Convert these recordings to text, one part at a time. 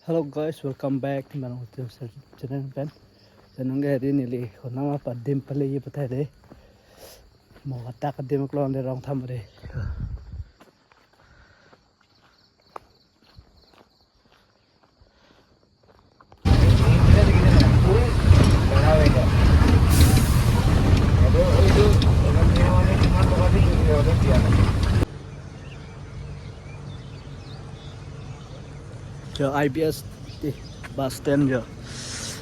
Hello guys, welcome back to my channel pen. Dan nggak hari ini li, nama padim pale ye patai deh. Mau kata kadim kelon deh orang tham deh. Jo IBS di bus stand jo.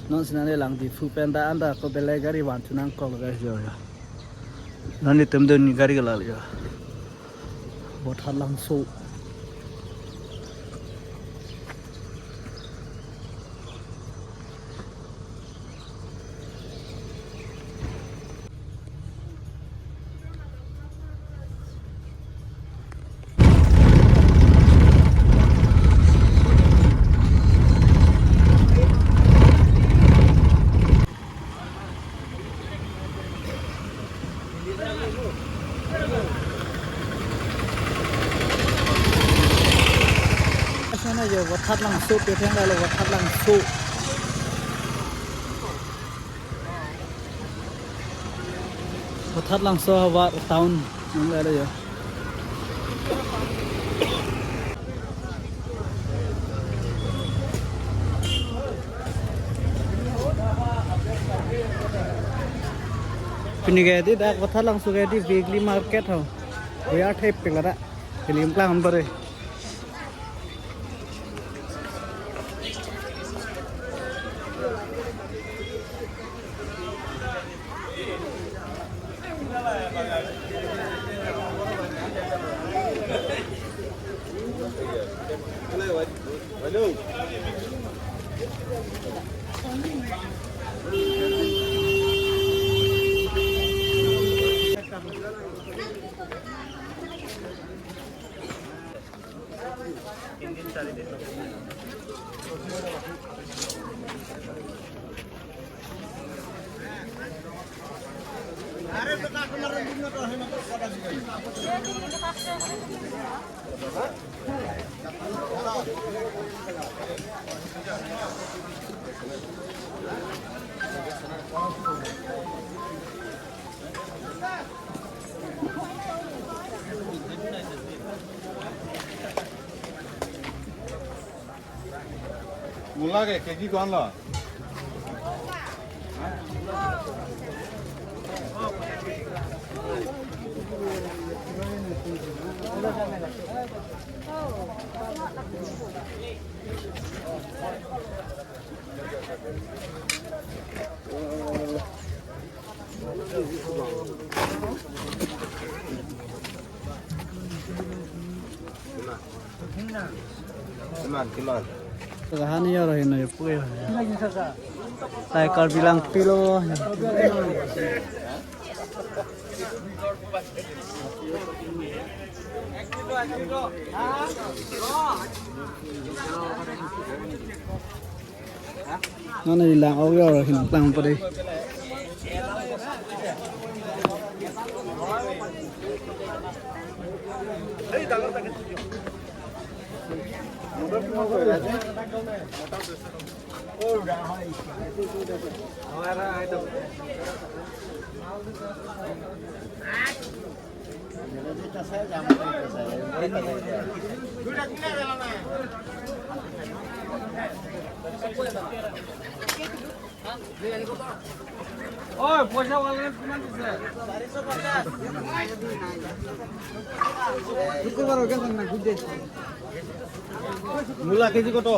Non sinane lang di fu penda anda ko belai gari wan tunang ko guys jo. Nani temden gari galal jo. Bot halang so. Sana jo bot halang so pe thang la bot halang so. Bot halang so wa town nang la jo. Pini gaya di dak bot halang so gaya di weekly market ho. Hoya type pe lara. Film plan ambare. Mula ke keki kau lah. Kiman. Sagahan ya roh ini puy. Saya kalau bilang pilo. Mana bilang oh ya roh ini pelang pada. Oh, পয়সা বলেন কিমান দিছে 450 শুক্রবার ওকে না good day মূলা KG কত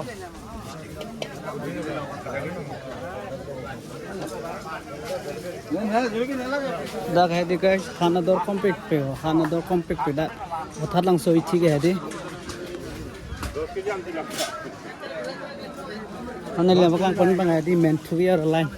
dak hai di guys khana dor complete pe dak bothar lang so ichi ge hai di 10 kg am dilam ana le bakang kon bang hai di main to your line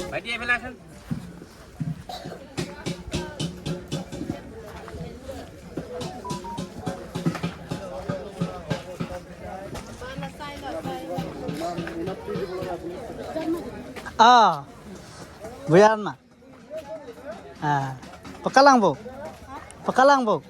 Baik dia belah kan. Buyan mah. Pekalang bu. Pekalang bu.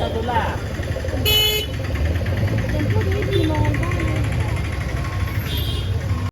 $1 lah.